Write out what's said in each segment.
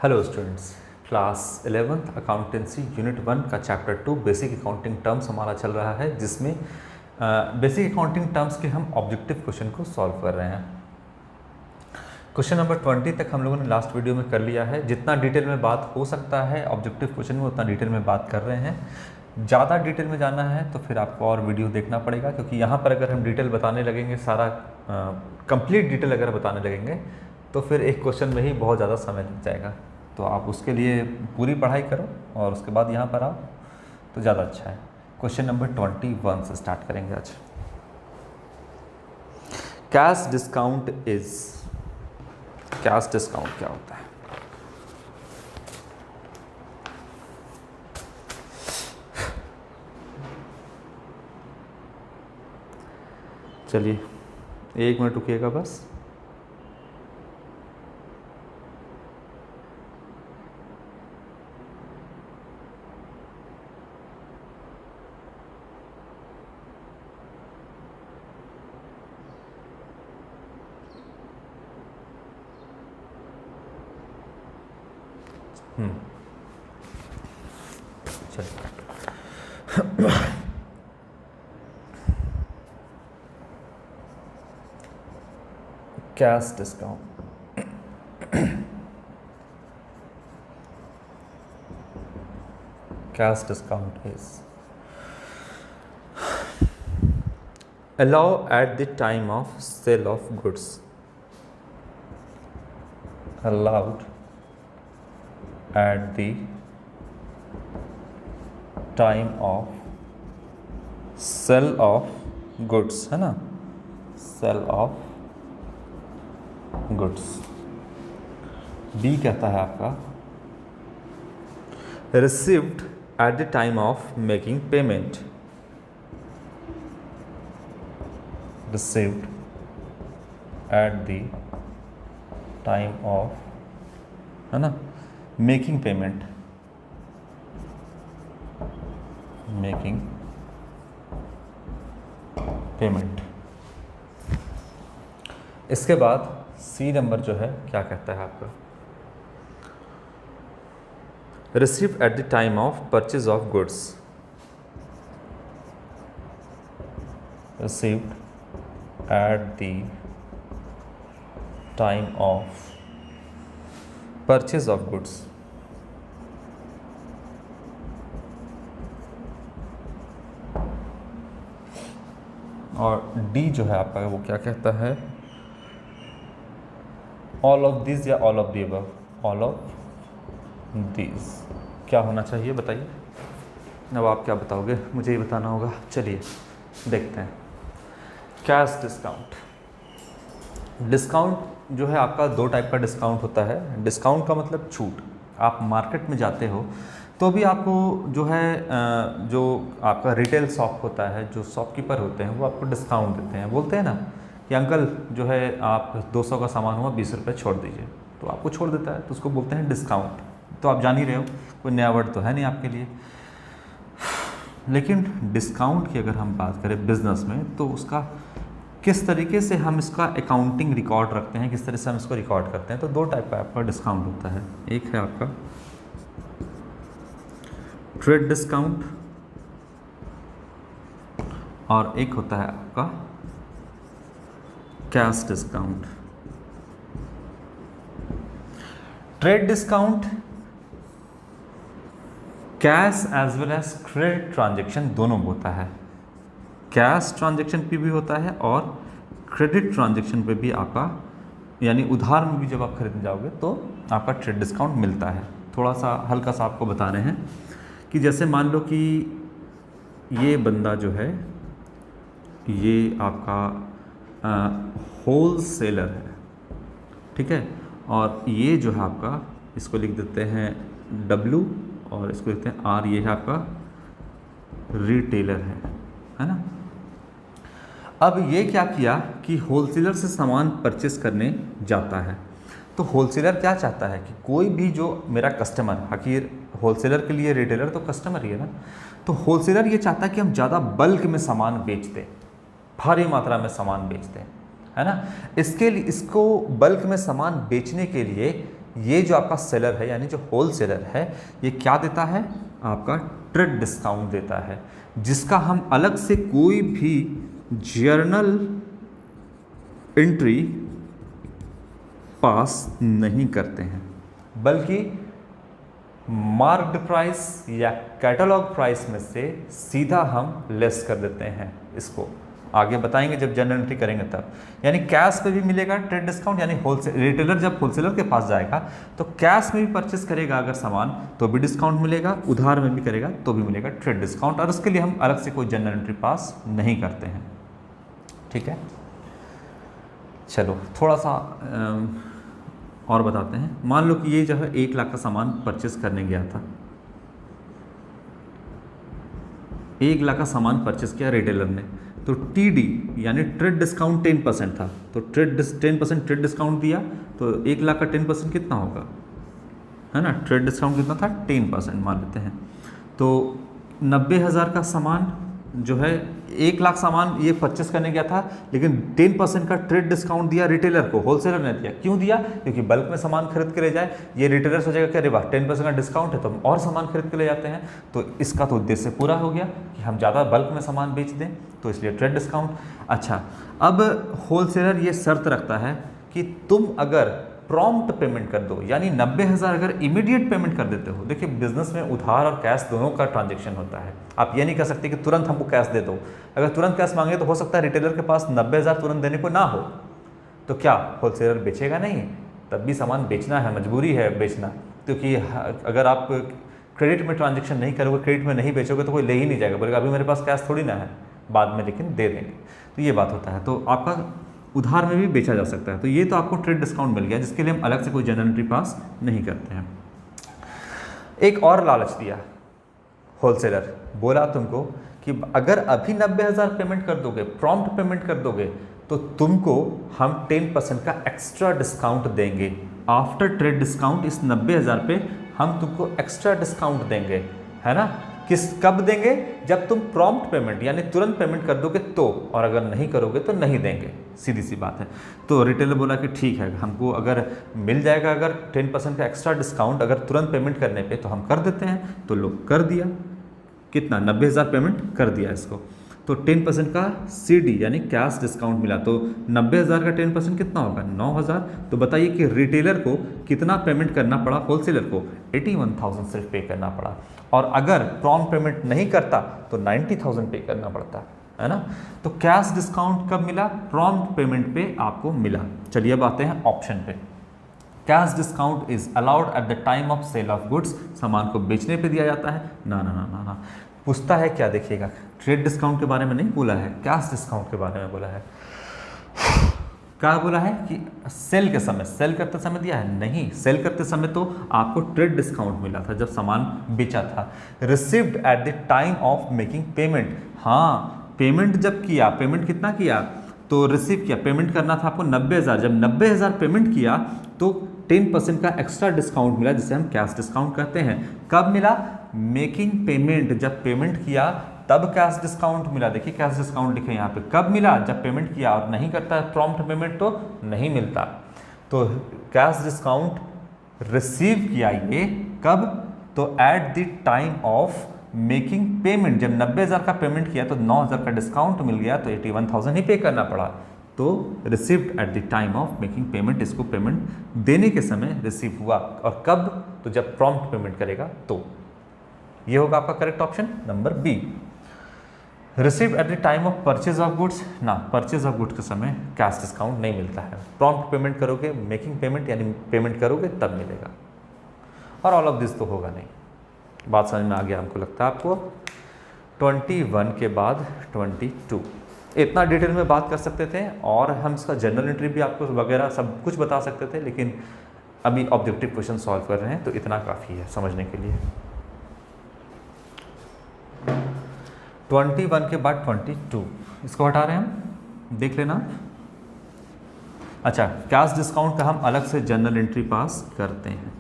Hello students, class 11th accountancy unit 1 का chapter 2 basic accounting terms हमारा चल रहा है, जिसमें बेसिक अकाउंटिंग टर्म्स के हम ऑब्जेक्टिव क्वेश्चन को सॉल्व कर रहे हैं। क्वेश्चन नंबर 20 तक हम लोगों ने लास्ट वीडियो में कर लिया है। जितना डिटेल में बात हो सकता है ऑब्जेक्टिव क्वेश्चन में उतना डिटेल में बात कर रहे हैं। ज़्यादा डिटेल में जानना है तो फिर आपको और वीडियो देखना पड़ेगा, क्योंकि यहाँ पर अगर हम डिटेल बताने लगेंगे, सारा कंप्लीट डिटेल अगर बताने लगेंगे तो फिर एक क्वेश्चन में ही बहुत ज़्यादा समय लग जाएगा। तो आप उसके लिए पूरी पढ़ाई करो और उसके बाद यहाँ पर आओ तो ज़्यादा अच्छा है। क्वेश्चन नंबर 21 से स्टार्ट करेंगे आज। Cash discount is, cash discount क्या होता है? चलिए 1 मिनट रुकिएगा बस। Cash discount, cash discount is allow at the time of sale of goods, allowed at the time of sell of goods, है ना, sell of goods। बी कहता है आपका received at the time of making payment, received at the time of, है ना, making payment, making payment. इसके बाद सी number जो है क्या कहता है आपका, receive at the time of purchase of goods, received eight the time of purchase of goods. और डी जो है आपका वो क्या कहता है, ऑल ऑफ दिस या all of the above, all of this क्या होना चाहिए बताइए। अब आप क्या बताओगे, मुझे ही बताना होगा। चलिए देखते हैं। कैश डिस्काउंट, डिस्काउंट जो है आपका दो टाइप का डिस्काउंट होता है। डिस्काउंट का मतलब छूट। आप मार्केट में जाते हो तो भी आपको जो है जो आपका रिटेल शॉप होता है, जो शॉपकीपर होते हैं वो आपको डिस्काउंट देते हैं। बोलते हैं ना कि अंकल जो है आप 200 का सामान हुआ 20 रुपये छोड़ दीजिए, तो आपको छोड़ देता है, तो उसको बोलते हैं डिस्काउंट। तो आप जान ही रहे हो, कोई नया वर्ड तो है नहीं आपके लिए। लेकिन डिस्काउंट की अगर हम बात करें बिजनेस में, तो उसका किस तरीके से हम इसका अकाउंटिंग रिकॉर्ड रखते हैं, किस तरह से हम इसको रिकॉर्ड करते हैं। तो दो टाइप का आपका डिस्काउंट होता है। एक है आपका ट्रेड डिस्काउंट और एक होता है आपका cash discount. Trade discount cash as well as credit transaction दोनों होता है। कैश ट्रांजैक्शन पे भी होता है और क्रेडिट ट्रांजैक्शन पे भी आपका, यानी उधार में भी जब आप खरीदने जाओगे तो आपका ट्रेड डिस्काउंट मिलता है। थोड़ा सा हल्का सा आपको बता रहे हैं कि जैसे मान लो कि ये बंदा जो है ये आपका होल सेलर है, ठीक है, और ये जो है आपका, इसको लिख देते हैं W और इसको लिखते हैं R, ये है आपका रिटेलर है ना। अब ये क्या किया कि होलसेलर से सामान परचेस करने जाता है। तो होलसेलर क्या चाहता है कि कोई भी जो मेरा कस्टमर, हकीर होलसेलर के लिए रिटेलर तो कस्टमर ही है ना, तो होलसेलर ये चाहता है कि हम ज़्यादा बल्क में सामान बेच दें, भारी मात्रा में सामान बेच दें, है ना। इसके लिए, इसको बल्क में सामान बेचने के लिए ये जो आपका सेलर है यानी जो होल सेलर है ये क्या देता है, आपका ट्रेड डिस्काउंट देता है, जिसका हम अलग से कोई भी जर्नल एंट्री पास नहीं करते हैं, बल्कि मार्क्ड प्राइस या कैटलॉग प्राइस में से सीधा हम लेस कर देते हैं। इसको आगे बताएंगे जब जनरल एंट्री करेंगे तब। यानी कैश पे भी मिलेगा ट्रेड डिस्काउंट, यानी होलसेल रिटेलर जब होलसेलर के पास जाएगा तो कैश में भी परचेस करेगा अगर सामान तो भी डिस्काउंट मिलेगा, उधार में भी करेगा तो भी मिलेगा ट्रेड डिस्काउंट, और उसके लिए हम अलग से कोई जनरल एंट्री पास नहीं करते हैं। ठीक है, चलो थोड़ा सा और बताते हैं। मान लो कि ये जो है 1 लाख का सामान परचेस करने गया था, 1 लाख का सामान परचेस किया रिटेलर ने, तो TD यानी ट्रेड डिस्काउंट 10% था, तो 10% ट्रेड डिस्काउंट दिया, तो 1 लाख का 10% कितना होगा, है ना, ट्रेड डिस्काउंट कितना था 10% मान लेते हैं। तो 90,000 का सामान जो है 1 लाख सामान ये परचेस करने गया था, लेकिन 10% का ट्रेड डिस्काउंट दिया रिटेलर को, होलसेलर ने दिया। क्यों दिया? क्योंकि बल्क में सामान खरीद के ले जाए, ये रिटेलर सोचेगा कि अरे वाह 10% का डिस्काउंट है तो हम और सामान खरीद के ले जाते हैं, तो इसका तो उद्देश्य पूरा हो गया कि हम ज़्यादा बल्क में सामान बेच दें, तो इसलिए ट्रेड डिस्काउंट। अच्छा, अब होलसेलर ये शर्त रखता है कि तुम अगर प्रॉम्प्ट पेमेंट कर दो, यानी 90,000 अगर इमीडिएट पेमेंट कर देते हो। देखिए बिजनेस में उधार और कैश दोनों का ट्रांजैक्शन होता है, आप ये नहीं कह सकते कि तुरंत हमको कैश दे दो। अगर तुरंत कैश मांगे तो हो सकता है रिटेलर के पास 90,000 तुरंत देने को ना हो, तो क्या होलसेलर बेचेगा नहीं? तब भी सामान बेचना है, मजबूरी है बेचना, क्योंकि अगर आप क्रेडिट में ट्रांजेक्शन नहीं करोगे, क्रेडिट में नहीं बेचोगे तो कोई ले ही नहीं जाएगा, बोलेगा अभी मेरे पास कैश थोड़ी ना है, बाद में लेकिन दे देंगे। तो ये बात होता है, तो आपका उधार में भी बेचा जा सकता है। तो ये तो आपको ट्रेड डिस्काउंट मिल गया, जिसके लिए हम अलग से कोई जनरल एंट्री पास नहीं करते हैं। एक और लालच दिया होलसेलर, बोला तुमको कि अगर अभी 90,000 पेमेंट कर दोगे, प्रॉम्प्ट पेमेंट कर दोगे, तो तुमको हम 10% का एक्स्ट्रा डिस्काउंट देंगे। आफ्टर ट्रेड डिस्काउंट इस 90,000 पे हम तुमको एक्स्ट्रा डिस्काउंट देंगे, है ना। कब देंगे? जब तुम प्रॉम्प्ट पेमेंट यानी तुरंत पेमेंट कर दोगे तो, और अगर नहीं करोगे तो नहीं देंगे, सीधी सी बात है। तो रिटेलर बोला कि ठीक है, हमको अगर मिल जाएगा अगर 10% का एक्स्ट्रा डिस्काउंट अगर तुरंत पेमेंट करने पे, तो हम कर देते हैं। तो लोग कर दिया, कितना 90,000 पेमेंट कर दिया इसको, तो 10% का CD यानी कैश डिस्काउंट मिला, तो 90,000 का 10% कितना होगा 9,000। तो बताइए कि रिटेलर को कितना पेमेंट करना पड़ा, होलसेलर को 81,000 सिर्फ पे करना पड़ा, और अगर प्रॉम्प्ट पेमेंट नहीं करता तो 90,000 पे करना पड़ता, है ना। तो कैश डिस्काउंट कब मिला? प्रॉम्प्ट पेमेंट पे आपको मिला। चलिए अब आते हैं ऑप्शन पे। Cash discount is allowed at the time of sale of goods, सामान को बेचने पे दिया जाता है। ना ना ना ना ना, पूछता है क्या, देखिएगा ट्रेड डिस्काउंट के बारे में नहीं बोला है, कैश डिस्काउंट के बारे में बोला है। क्या बोला है कि सेल के समय, सेल करते समय दिया है? नहीं, सेल करते समय तो आपको ट्रेड डिस्काउंट मिला था जब सामान बेचा था। Received eight the time of making payment, हाँ पेमेंट जब किया, पेमेंट कितना किया तो रिसीव किया, पेमेंट करना था आपको 90,000, जब 90,000 पेमेंट किया तो 10% का एक्स्ट्रा डिस्काउंट मिला, जिसे हम कैश डिस्काउंट कहते हैं। कब मिला? मेकिंग पेमेंट, जब पेमेंट किया तब कैश डिस्काउंट मिला। देखिए कैश डिस्काउंट लिखे यहाँ पे, कब मिला? जब पेमेंट किया, और नहीं करता है प्रॉम्प्ट पेमेंट तो नहीं मिलता। तो कैश डिस्काउंट रिसीव किया ये कब? तो eight the time of making payment, जब 90,000 का पेमेंट किया तो 9,000 का डिस्काउंट मिल गया, तो 81,000 ही पे करना पड़ा। तो received eight the time of making payment, इसको पेमेंट देने के समय रिसीव हुआ, और कब? तो जब प्रॉम्प्ट पेमेंट करेगा तो। ये होगा आपका correct option number B. Receive at the time of purchase of goods, ना परचेज ऑफ गुड्स के समय कैश डिस्काउंट नहीं मिलता है। प्रॉम्प्ट पेमेंट करोगे, मेकिंग पेमेंट यानी पेमेंट करोगे तब मिलेगा, और ऑल ऑफ दिस तो होगा नहीं। बात समझ में आ गया हमको लगता है आपको। 21 के बाद 22, इतना डिटेल में बात कर सकते थे, और हम इसका जनरल एंट्री भी आपको वगैरह सब कुछ बता सकते थे, लेकिन अभी ऑब्जेक्टिव क्वेश्चन सॉल्व कर रहे हैं तो इतना काफ़ी है समझने के लिए। 21 के बाद 22, इसको हटा रहे हैं हम, देख लेना। अच्छा, कैश डिस्काउंट का हम अलग से जर्नल एंट्री पास करते हैं,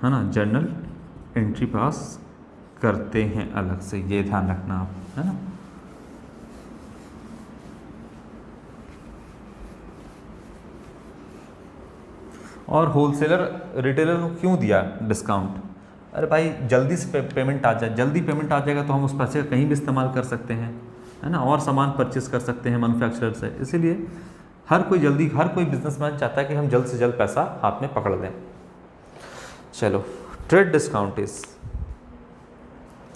है ना, जर्नल एंट्री पास करते हैं अलग से, ये ध्यान रखना आप, है ना। और होलसेलर रिटेलर को क्यों दिया डिस्काउंट? अरे भाई जल्दी से पेमेंट आ जाए, जल्दी पेमेंट आ जाएगा तो हम उस पैसे का कहीं भी इस्तेमाल कर सकते हैं, है ना, और सामान परचेस कर सकते हैं मैन्युफैक्चरर से। इसीलिए हर कोई बिजनेसमैन चाहता है कि हम जल्द से जल्द पैसा हाथ में पकड़ लें। चलो, ट्रेड डिस्काउंट इज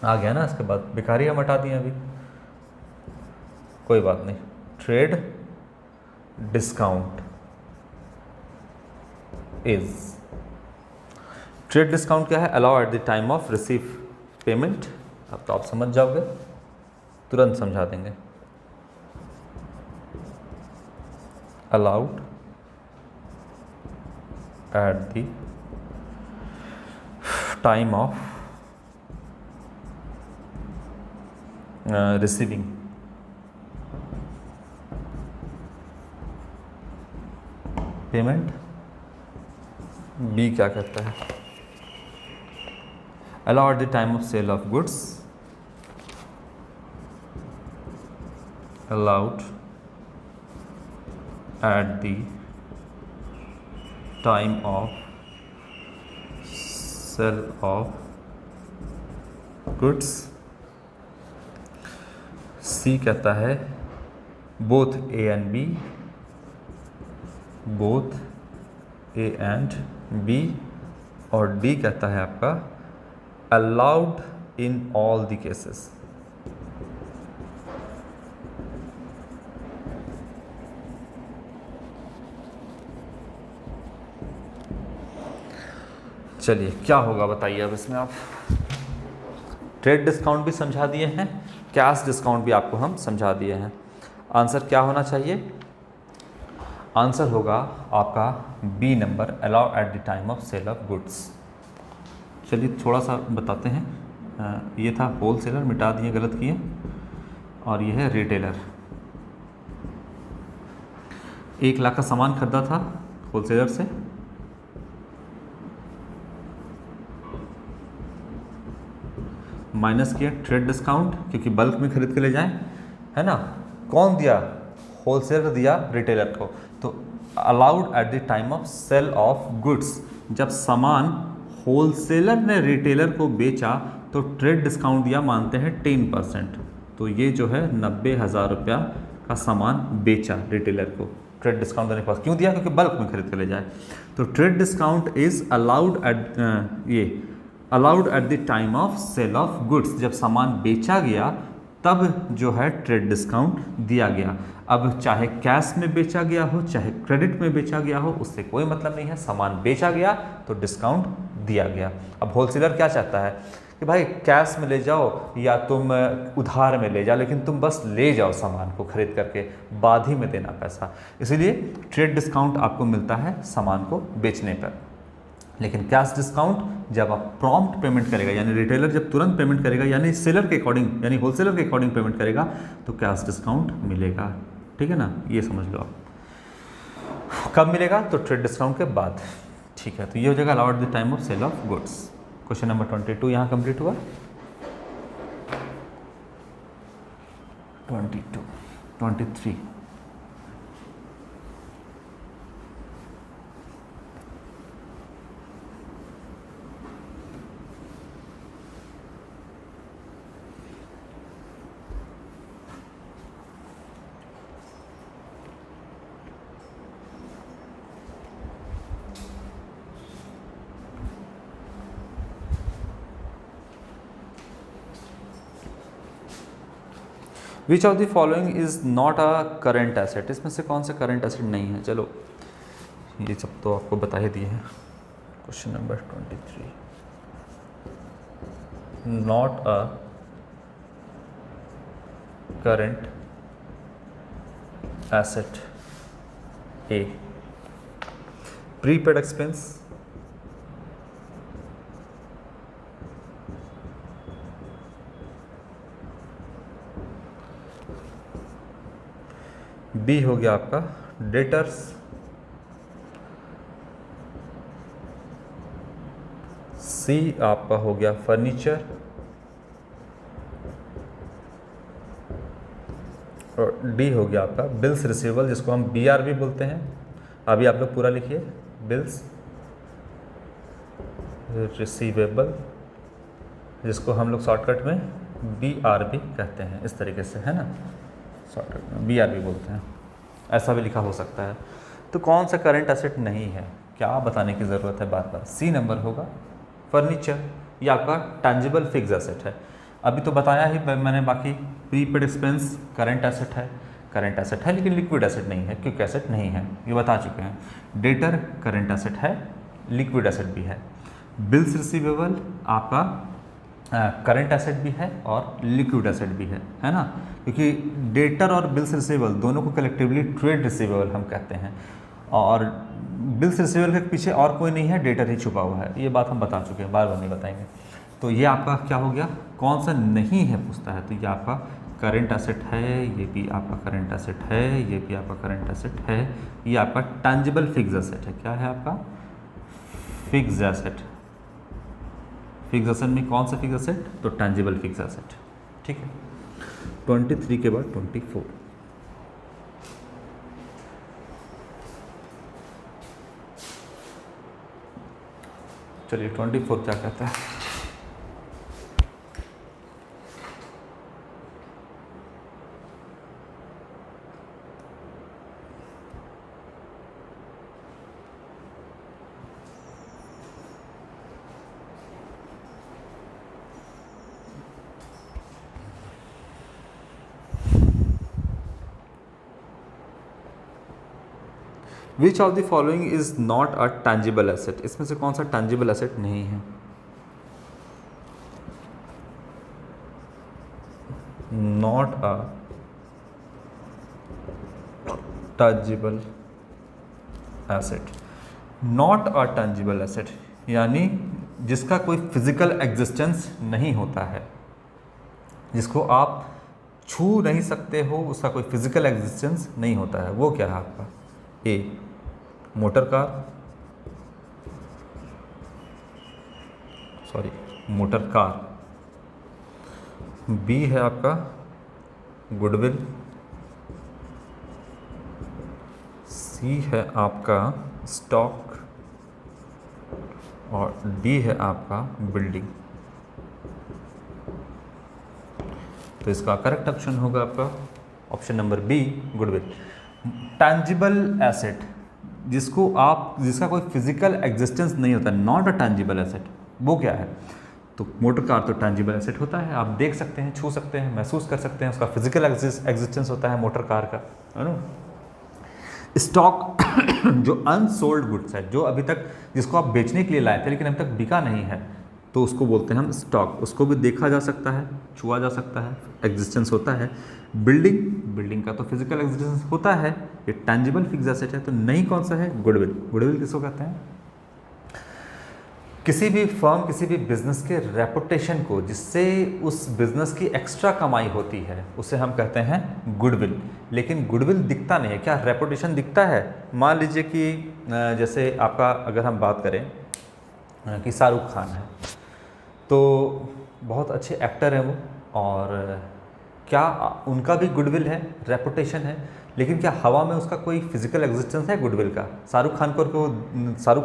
आ गया ना, इसके बाद भिखारी हम हटा दिए अभी, कोई बात नहीं। Trade discount is, trade discount क्या है? Allow at the time of receive payment. अब तो आप समझ जाओगे, तुरंत समझा देंगे। Allowed at the time of receiving payment. B क्या कहता है? Allow at the time of sale of goods, allowed at the time of sale of goods. C कहता है both A and B, both A and B. और D कहता है आपका allowed in all the cases. चलिए क्या होगा बताइए अब इसमें आप। ट्रेड डिस्काउंट भी समझा दिए हैं, कैश डिस्काउंट भी आपको हम समझा दिए हैं। आंसर क्या होना चाहिए? आंसर होगा आपका B number, allow at the time of sale of goods. चलिए थोड़ा सा बताते हैं। ये था होलसेलर, मिटा दिए, गलत किए। और ये है रिटेलर। 1 लाख का सामान खरीदा था होलसेलर से, माइनस किया ट्रेड डिस्काउंट, क्योंकि बल्क में खरीद के ले जाएं, है ना। कौन दिया? होलसेलर दिया रिटेलर को। तो allowed at the time of sale of goods, जब सामान होलसेलर ने रिटेलर को बेचा तो ट्रेड डिस्काउंट दिया, मानते हैं 10%। तो ये जो है 90,000 रुपया का सामान बेचा रिटेलर को, ट्रेड डिस्काउंट देने के पास। क्यों दिया? क्योंकि बल्क में खरीद के ले जाए। तो trade discount is allowed at allowed at the time of sale of goods, जब सामान बेचा गया तब जो है ट्रेड डिस्काउंट दिया गया। अब चाहे कैश में बेचा गया हो, चाहे क्रेडिट में बेचा गया हो, उससे कोई मतलब नहीं है। सामान बेचा गया तो डिस्काउंट दिया गया। अब होलसेलर क्या चाहता है कि भाई कैश में ले जाओ या तुम उधार में ले जाओ, लेकिन तुम बस ले जाओ सामान को खरीद करके, बाद ही में देना पैसा। इसीलिए ट्रेड डिस्काउंट आपको मिलता है सामान को बेचने पर। लेकिन कैश डिस्काउंट जब आप प्रॉम्प्ट पेमेंट करेगा, यानी रिटेलर जब तुरंत पेमेंट करेगा, यानी सेलर के अकॉर्डिंग, यानी होलसेलर के अकॉर्डिंग पेमेंट करेगा, तो कैश डिस्काउंट मिलेगा। ठीक है ना, ये समझ लो आप। कब मिलेगा? तो ट्रेड डिस्काउंट के बाद। ठीक है, तो ये हो जाएगा allowed the time of sale of goods. Question number 22 यहाँ कंप्लीट हुआ। 22, 23। Which of the following is not a current asset? इसमें से कौन सा करेंट एसेट नहीं है? चलो ये सब तो आपको बता ही दिए हैं। Question number 23, not a current asset A, prepaid expense, B हो गया आपका डेटर्स, सी आपका हो गया फर्नीचर, और डी हो गया आपका बिल्स रिसीवेबल, जिसको हम बीआर भी बोलते हैं। अभी आप लोग पूरा लिखिए, बिल्स रिसीवेबल, जिसको हम लोग शॉर्टकट में BRB कहते हैं, इस तरीके से, है ना, शॉर्टकट में BRB बोलते हैं, ऐसा भी लिखा हो सकता है। तो कौन सा करंट एसेट नहीं है, क्या बताने की ज़रूरत है बार बार? सी नंबर होगा फर्नीचर, ये आपका टैंजिबल फिक्स एसेट है। अभी तो बताया ही मैंने, बाकी प्रीपेड एक्सपेंस करंट एसेट है, करंट एसेट है लेकिन लिक्विड एसेट नहीं है, क्विक एसेट नहीं है, ये बता चुके हैं। डेटर करंट एसेट है, लिक्विड एसेट भी है। बिल्स रिसीवेबल आपका करंट एसेट भी है और लिक्विड एसेट भी है ना, क्योंकि डेटर और बिल्स रिसीवेबल दोनों को कलेक्टिवली ट्रेड रिसीवेबल हम कहते हैं, और बिल्स रिसीवेबल के पीछे और कोई नहीं है, डेटर ही छुपा हुआ है, ये बात हम बता चुके हैं, बार बार नहीं बताएंगे। तो ये आपका क्या हो गया, कौन सा नहीं है पूछता है, तो ये आपका करंट एसेट है, ये भी आपका करंट एसेट है, ये भी आपका करंट एसेट है, ये आपका टैंजिबल फिक्स एसेट है। क्या है आपका फिक्स एसेट? फिक्स एसेट में कौन सा फिक्स एसेट? तो टैंजिबल फिक्स एसेट। ठीक है, 23 के बाद 24। चलिए 24 क्या कहता है? विच of the following is not a tangible asset? इसमें से कौन सा टैंजिबल एसेट नहीं है? Not a tangible asset, not a tangible asset यानी जिसका कोई फिजिकल एग्जिस्टेंस नहीं होता है, जिसको आप छू नहीं सकते हो, उसका कोई फिजिकल एग्जिस्टेंस नहीं होता है, वो क्या है आपका? A motor car, sorry motor car, B है आपका गुडविल, सी है आपका स्टॉक, और डी है आपका बिल्डिंग। तो इसका करेक्ट ऑप्शन होगा आपका option number B, goodwill. Tangible asset, जिसका कोई फिजिकल एग्जिस्टेंस नहीं होता, नॉट अ टैंजिबल एसेट, वो क्या है? तो मोटर कार तो टैंजिबल एसेट होता है, आप देख सकते हैं, छू सकते हैं, महसूस कर सकते हैं, उसका फिजिकल एग्जिस्टेंस होता है मोटर कार का, है ना। स्टॉक जो अनसोल्ड गुड्स है, जो अभी तक, जिसको आप बेचने के लिए लाए थे लेकिन अभी तक बिका नहीं है, तो उसको बोलते हैं हम स्टॉक, उसको भी देखा जा सकता है, छुआ जा सकता है, एग्जिस्टेंस होता है। बिल्डिंग का तो फिजिकल एग्जिस्टेंस होता है, ये टैंजिबल फिक्स एसेट है। तो नहीं कौन सा है? गुडविल। गुडविल किसको कहते हैं? किसी भी फर्म, किसी भी बिजनेस के रेपुटेशन को, जिससे उस बिजनेस की एक्स्ट्रा कमाई होती है, उसे हम कहते हैं गुडविल। लेकिन गुडविल दिखता नहीं है, क्या रेपुटेशन दिखता है? मान लीजिए कि जैसे आपका, अगर हम बात करें कि शाहरुख खान है, तो बहुत अच्छे एक्टर हैं वो, और क्या उनका भी गुडविल है, रेपुटेशन है, लेकिन क्या हवा में उसका कोई फिजिकल एग्जिस्टेंस है गुडविल का? शाहरुख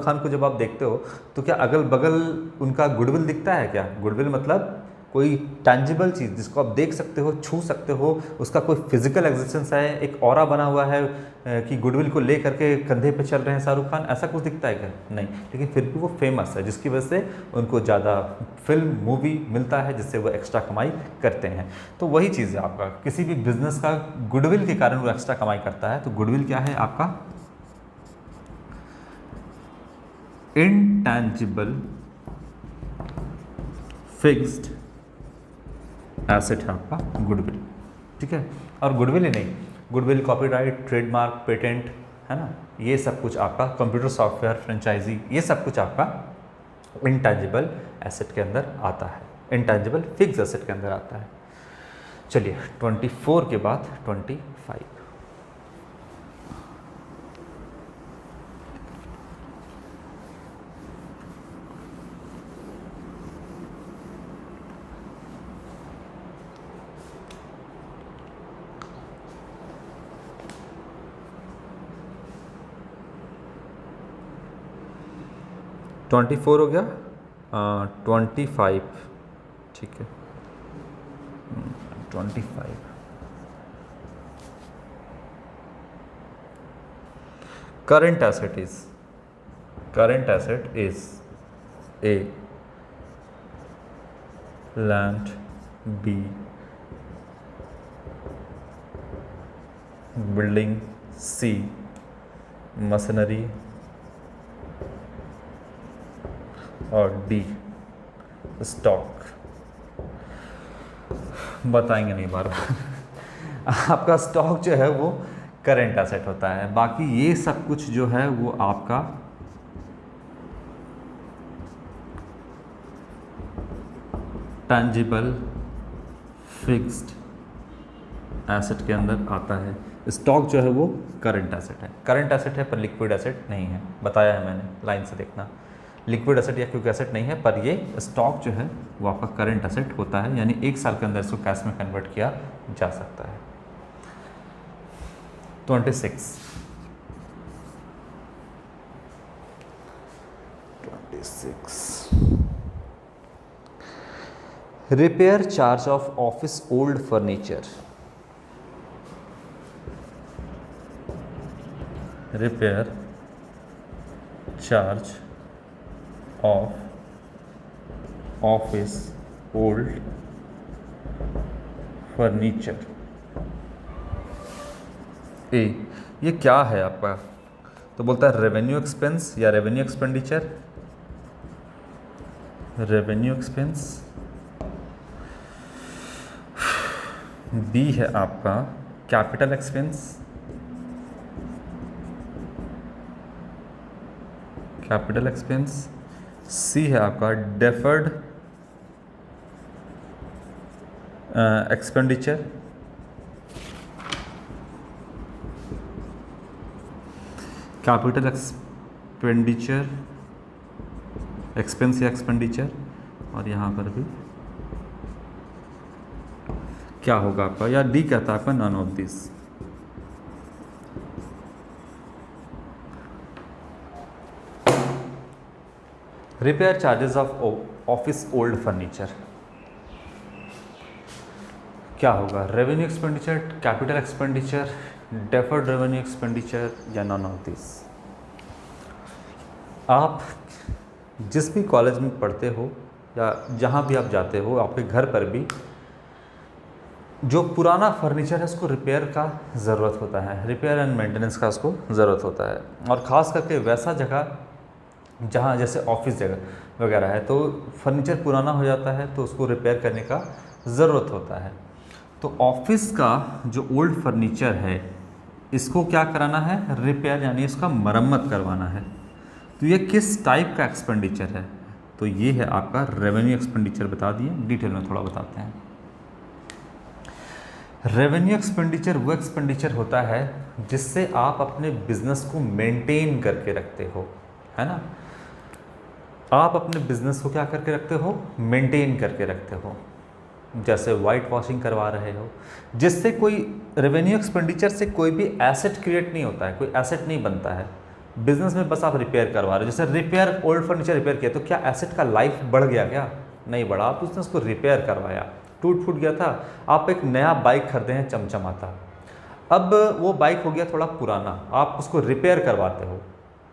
खान को जब आप देखते हो तो क्या अगल बगल उनका गुडविल दिखता है क्या? गुडविल मतलब कोई टैंजिबल चीज़ जिसको आप देख सकते हो, छू सकते हो, उसका कोई फिजिकल एग्जिस्टेंस है, एक ऑरा बना हुआ है कि गुडविल को ले करके कंधे पे चल रहे हैं शाहरुख खान, ऐसा कुछ दिखता है क्या? नहीं। लेकिन फिर भी वो फेमस है, जिसकी वजह से उनको ज़्यादा फिल्म, मूवी मिलता है, जिससे वो एक्स्ट्रा कमाई करते हैं। तो वही चीज़ है आपका, किसी भी बिजनेस का गुडविल के कारण वो एक्स्ट्रा कमाई करता है। तो गुडविल क्या है आपका? इनटैंजिबल फिक्स्ड एसेट है आपका गुडविल। ठीक है, और गुडविल ही नहीं, गुडविल, कॉपीराइट, ट्रेडमार्क, पेटेंट, है ना, ये सब कुछ आपका, कंप्यूटर सॉफ्टवेयर, फ्रेंचाइजी, ये सब कुछ आपका इनटैंजिबल एसेट के अंदर आता है, इनटैंजिबल फिक्स एसेट के अंदर आता है। चलिए 24 के बाद 25। हो गया। 25, ठीक है, 25। current asset is A, land, B, building, C, machinery, और डी स्टॉक। बताएंगे नहीं बार बार। आपका स्टॉक जो है वो करंट एसेट होता है, बाकी ये सब कुछ जो है वो आपका टैंजिबल फिक्स्ड एसेट के अंदर आता है। स्टॉक जो है वो करंट एसेट है, करंट एसेट है पर लिक्विड एसेट नहीं है, बताया है मैंने, लाइन से देखना। लिक्विड एसेट या क्विक एसेट नहीं है, पर ये स्टॉक जो है वो आपका करंट एसेट होता है, यानी 1 साल के अंदर इसको कैश में कन्वर्ट किया जा सकता है। 26 repair charge of office old furniture. Repair charge of office old furniture. A, ये क्या है आपका? तो बोलता है रेवेन्यू एक्सपेंस या revenue expenditure. Revenue expense. B है आपका capital expense. Capital expense. C है आपका deferred expenditure. Capital expenditure, expense या एक्सपेंडिचर, और यहाँ पर भी क्या होगा आपका, या डी कहता है आपका none of this. Repair charges of office old furniture क्या होगा? Revenue expenditure, capital expenditure, deferred revenue expenditure या नॉन ऑफ दिस। आप जिस भी कॉलेज में पढ़ते हो या जहाँ भी आप जाते हो, आपके घर पर भी जो पुराना फर्नीचर है उसको रिपेयर का ज़रूरत होता है, रिपेयर एंड मेंटेनेंस का उसको ज़रूरत होता है। और ख़ास करके वैसा जगह जहाँ जैसे ऑफिस जगह वगैरह है, तो फर्नीचर पुराना हो जाता है तो उसको रिपेयर करने का ज़रूरत होता है। तो ऑफिस का जो ओल्ड फर्नीचर है इसको क्या कराना है? रिपेयर, यानी इसका मरम्मत करवाना है। तो ये किस टाइप का एक्सपेंडिचर है? तो ये है आपका रेवेन्यू एक्सपेंडिचर। बता दिए, डिटेल में थोड़ा बताते हैं। रेवेन्यू एक्सपेंडिचर वो एक्सपेंडिचर होता है जिससे आप अपने बिजनेस को मेंटेन करके रखते हो, है ना। आप अपने बिजनेस को क्या करके रखते हो? मेंटेन करके रखते हो। जैसे वाइट वॉशिंग करवा रहे हो, जिससे कोई रेवेन्यू एक्सपेंडिचर से कोई भी एसेट क्रिएट नहीं होता है, कोई एसेट नहीं बनता है बिजनेस में, बस आप रिपेयर करवा रहे हो। जैसे रिपेयर, ओल्ड फर्नीचर रिपेयर किया तो क्या एसेट का लाइफ बढ़ गया? क्या नहीं बढ़ा। आप उसने उसको रिपेयर करवाया, टूट फूट गया था, आप एक नया बाइक खरीदे हैं चमचमाता, अब वो बाइक हो गया थोड़ा पुराना, आप उसको रिपेयर करवाते हो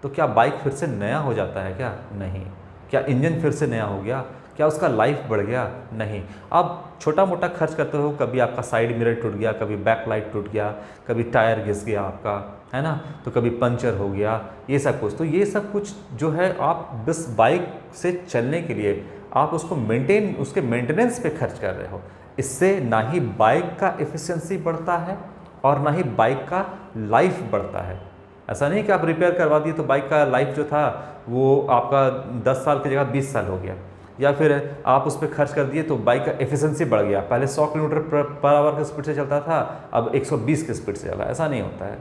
तो क्या बाइक फिर से नया हो जाता है? क्या नहीं। क्या इंजन फिर से नया हो गया? क्या उसका लाइफ बढ़ गया? नहीं। आप छोटा मोटा खर्च करते हो, कभी आपका साइड मिरर टूट गया, कभी बैक लाइट टूट गया, कभी टायर घिस गया आपका, है ना, तो कभी पंचर हो गया, ये सब कुछ। तो ये सब कुछ जो है आप बस बाइक से चलने के लिए आप उसको मेंटेन, उसके मेंटेनेंस पे खर्च कर रहे हो। इससे ना ही बाइक का एफिशिएंसी बढ़ता है और ना ही बाइक का लाइफ बढ़ता है। ऐसा नहीं कि आप रिपेयर करवा दिए तो बाइक का लाइफ जो था वो आपका 10 साल की जगह 20 साल हो गया, या फिर आप उस पर खर्च कर दिए तो बाइक का एफिशिएंसी बढ़ गया, पहले 100 किलोमीटर पर आवर की स्पीड से चलता था, अब 120 की स्पीड से चला। ऐसा नहीं होता है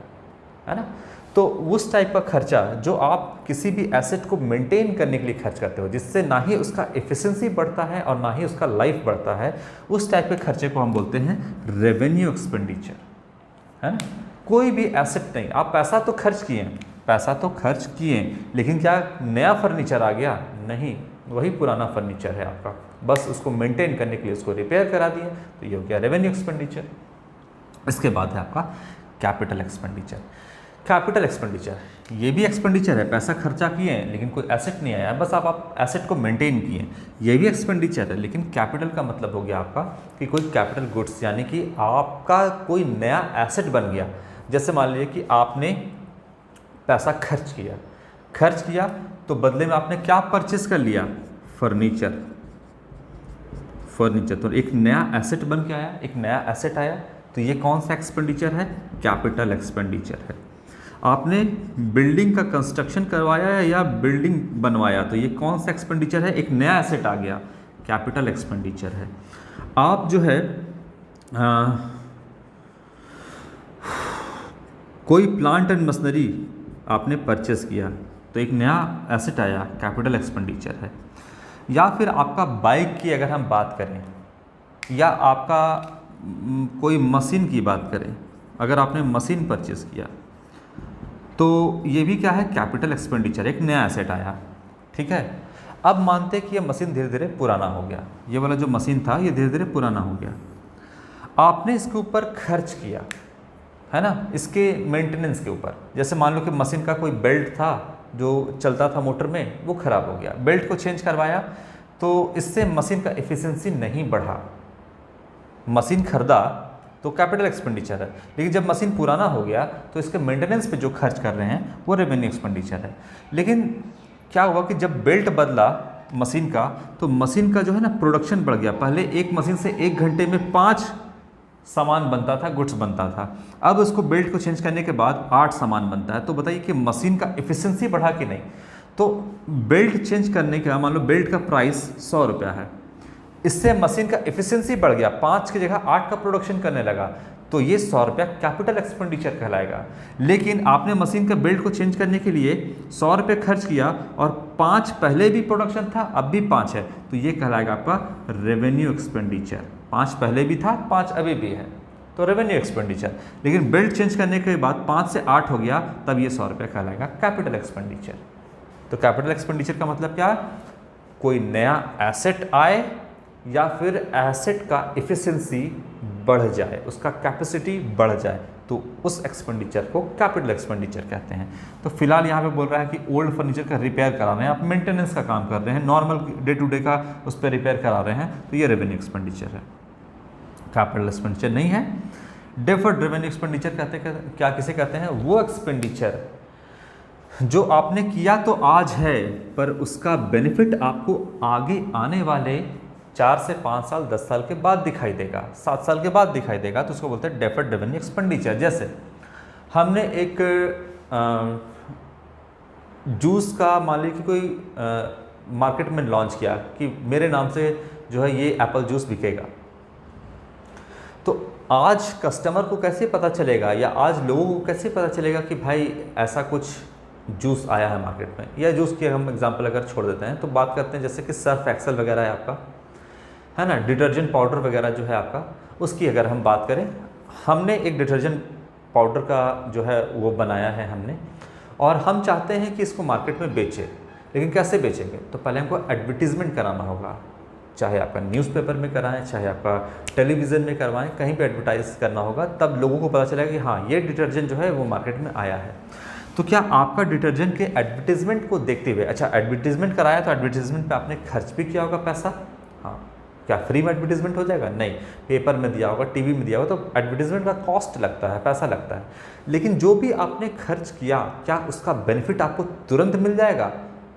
ना। तो उस टाइप का खर्चा जो आप किसी भी एसेट को मेंटेन करने के लिए खर्च करते हो, जिससे ना ही उसका एफिशिएंसी बढ़ता है और ना ही उसका लाइफ बढ़ता है, उस टाइप के खर्चे को हम बोलते हैं रेवेन्यू एक्सपेंडिचर, है ना। कोई भी एसेट नहीं, आप पैसा तो खर्च किए, पैसा तो खर्च किए, लेकिन क्या नया फर्नीचर आ गया? नहीं, वही पुराना फर्नीचर है आपका, बस उसको मेंटेन करने के लिए उसको रिपेयर करा दिए, तो ये हो गया रेवेन्यू एक्सपेंडिचर। इसके बाद है आपका कैपिटल एक्सपेंडिचर। कैपिटल एक्सपेंडिचर ये भी एक्सपेंडिचर है, पैसा खर्चा किए हैं लेकिन कोई एसेट नहीं आया, बस आप एसेट को मेंटेन किए, ये भी एक्सपेंडिचर है। लेकिन कैपिटल का मतलब हो गया आपका कि कोई कैपिटल गुड्स, यानी कि आपका कोई नया एसेट बन गया। जैसे मान लीजिए कि आपने पैसा खर्च किया तो बदले में आपने क्या परचेस कर लिया, फर्नीचर। तो एक नया एसेट बन के आया, एक नया एसेट आया, तो ये कौन सा एक्सपेंडिचर है, कैपिटल एक्सपेंडिचर है। आपने बिल्डिंग का कंस्ट्रक्शन करवाया है या बिल्डिंग बनवाया, तो ये कौन सा एक्सपेंडिचर है, एक नया एसेट आ गया, कैपिटल एक्सपेंडिचर है। आप जो है कोई प्लांट एंड मशीनरी आपने परचेस किया तो एक नया एसेट आया, कैपिटल एक्सपेंडिचर है। या फिर आपका बाइक की अगर हम बात करें, या आपका कोई मशीन की बात करें, अगर आपने मशीन परचेस किया तो ये भी क्या है, कैपिटल एक्सपेंडिचर, एक नया एसेट आया, ठीक है। अब मानते हैं कि ये मशीन धीरे धीरे पुराना हो गया, ये वाला जो मशीन था ये धीरे धीरे पुराना हो गया, आपने इसके ऊपर खर्च किया, है ना, इसके मेंटेनेंस के ऊपर। जैसे मान लो कि मशीन का कोई बेल्ट था जो चलता था मोटर में, वो ख़राब हो गया, बेल्ट को चेंज करवाया तो इससे मशीन का एफिशिएंसी नहीं बढ़ा, मशीन खरीदा तो कैपिटल एक्सपेंडिचर है। लेकिन जब मशीन पुराना हो गया तो इसके मेंटेनेंस पे जो खर्च कर रहे हैं वो रेवेन्यू एक्सपेंडिचर है। लेकिन क्या हुआ कि जब बेल्ट बदला मशीन का, तो मशीन का जो है ना प्रोडक्शन बढ़ गया। पहले एक मशीन से 1 घंटे में 5 सामान बनता था, गुड्स बनता था, अब उसको बेल्ट को चेंज करने के बाद 8 सामान बनता है। तो बताइए कि मशीन का एफिशिएंसी बढ़ा कि नहीं। तो बेल्ट चेंज करने का, मान लो बेल्ट का प्राइस 100 रुपया है, इससे मशीन का एफिशिएंसी बढ़ गया, 5 की जगह 8 का प्रोडक्शन करने लगा, तो ये 100 रुपया कैपिटल एक्सपेंडिचर कहलाएगा। लेकिन आपने मशीन का बेल्ट को चेंज करने के लिए 100 रुपये खर्च किया और 5 पहले भी प्रोडक्शन था, अब भी 5 है, तो ये कहलाएगा आपका रेवेन्यू एक्सपेंडिचर। 5 पहले भी था, 5 अभी भी है, तो रेवेन्यू एक्सपेंडिचर। लेकिन बेल्ट चेंज करने के बाद 5 से 8 हो गया, तब ये 100 रुपया कहलाएगा कैपिटल एक्सपेंडिचर। तो कैपिटल एक्सपेंडिचर का मतलब क्या, कोई नया एसेट आए या फिर एसेट का एफिशिएंसी बढ़ जाए, उसका कैपेसिटी बढ़ जाए, तो उस एक्सपेंडिचर को कैपिटल एक्सपेंडिचर कहते हैं। तो फिलहाल यहाँ पे बोल रहा है कि ओल्ड फर्नीचर का रिपेयर करा रहे हैं, आप मेंटेनेंस का काम कर रहे हैं, नॉर्मल डे टू डे का उस पर रिपेयर करा रहे हैं, तो ये रेवेन्यू एक्सपेंडिचर है, कैपिटल एक्सपेंडिचर नहीं है। डेफर्ड रेवेन्यू एक्सपेंडिचर कहते हैं, क्या किसे कहते हैं, वो एक्सपेंडिचर जो आपने किया तो आज है, पर उसका बेनिफिट आपको आगे आने वाले 4 से 5 साल, 10 साल के बाद दिखाई देगा, 7 साल के बाद दिखाई देगा, तो उसको बोलते हैं डेफर्ड रेवेन्यू एक्सपेंडिचर। जैसे हमने एक जूस का मान लीजिए कि कोई मार्केट में लॉन्च किया कि मेरे नाम से जो है ये एप्पल जूस बिकेगा, तो आज कस्टमर को कैसे पता चलेगा, या आज लोगों को कैसे पता चलेगा कि भाई ऐसा कुछ जूस आया है मार्केट में। या जूस की हम एग्जांपल अगर छोड़ देते हैं तो बात करते हैं जैसे कि सर्फ एक्सेल वगैरह है आपका, है ना, डिटर्जेंट पाउडर वगैरह जो है आपका, उसकी अगर हम बात करें, हमने एक डिटर्जेंट पाउडर का जो है वो बनाया है हमने, और हम चाहते हैं कि इसको मार्केट में बेचें। लेकिन कैसे बेचेंगे, तो पहले हमको एडवर्टीज़मेंट कराना होगा, चाहे आपका न्यूज़पेपर में कराएं, चाहे आपका टेलीविज़न में करवाएं, कहीं पे एडवर्टाइज करना होगा, तब लोगों को पता चलेगा कि हाँ ये डिटर्जेंट जो है वो मार्केट में आया है। तो क्या आपका डिटर्जेंट के एडवर्टीज़मेंट को देखते हुए, अच्छा एडवर्टीज़मेंट कराया तो एडवर्टीज़मेंट पे आपने खर्च भी किया होगा पैसा, हाँ, क्या फ्री में एडवर्टीज़मेंट हो जाएगा, नहीं, पेपर में दिया होगा, टीवी में दिया होगा, तो एडवर्टीज़मेंट का कॉस्ट लगता है, पैसा लगता है। लेकिन जो भी आपने खर्च किया, क्या उसका बेनिफिट आपको तुरंत मिल जाएगा,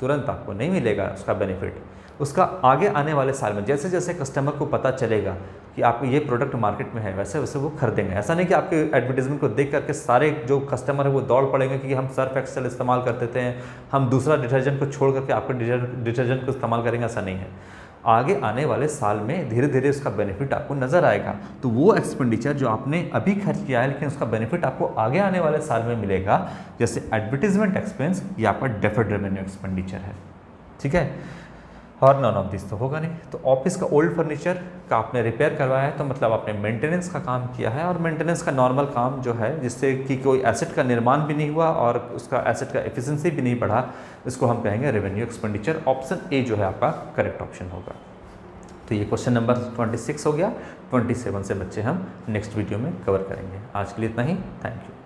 तुरंत आपको नहीं मिलेगा उसका बेनिफिट। उसका आगे आने वाले साल में जैसे जैसे कस्टमर को पता चलेगा कि आपको ये प्रोडक्ट मार्केट में है, वैसे वैसे वो खरीदेंगे। ऐसा नहीं कि आपके एडवर्टीजमेंट को देख करके सारे जो कस्टमर है वो दौड़ पड़ेंगे कि हम सर्फ एक्सेल इस्तेमाल करते थे, हम दूसरा डिटर्जेंट को छोड़ करके आपके डिटर्जेंट को इस्तेमाल करेंगे, ऐसा नहीं है। आगे आने वाले साल में धीरे धीरे उसका बेनिफिट आपको नज़र आएगा। तो वो एक्सपेंडिचर जो आपने अभी खर्च किया है लेकिन उसका बेनिफिट आपको आगे आने वाले साल में मिलेगा, जैसे एडवर्टीजमेंट एक्सपेंस, ये आपका डेफर्ड रेवेन्यू एक्सपेंडिचर है, ठीक है। और नॉन ऑफ दिस तो होगा नहीं। तो ऑफिस का ओल्ड फर्नीचर का आपने रिपेयर करवाया है तो मतलब आपने मेंटेनेंस का काम किया है, और मेंटेनेंस का नॉर्मल काम जो है जिससे कि कोई एसेट का निर्माण भी नहीं हुआ और उसका एसेट का एफिशिएंसी भी नहीं बढ़ा, इसको हम कहेंगे रेवेन्यू एक्सपेंडिचर। ऑप्शन ए जो है आपका करेक्ट ऑप्शन होगा। तो ये क्वेश्चन नंबर 26 हो गया। 27 से बच्चे हम नेक्स्ट वीडियो में कवर करेंगे। आज के लिए इतना ही। Thank you.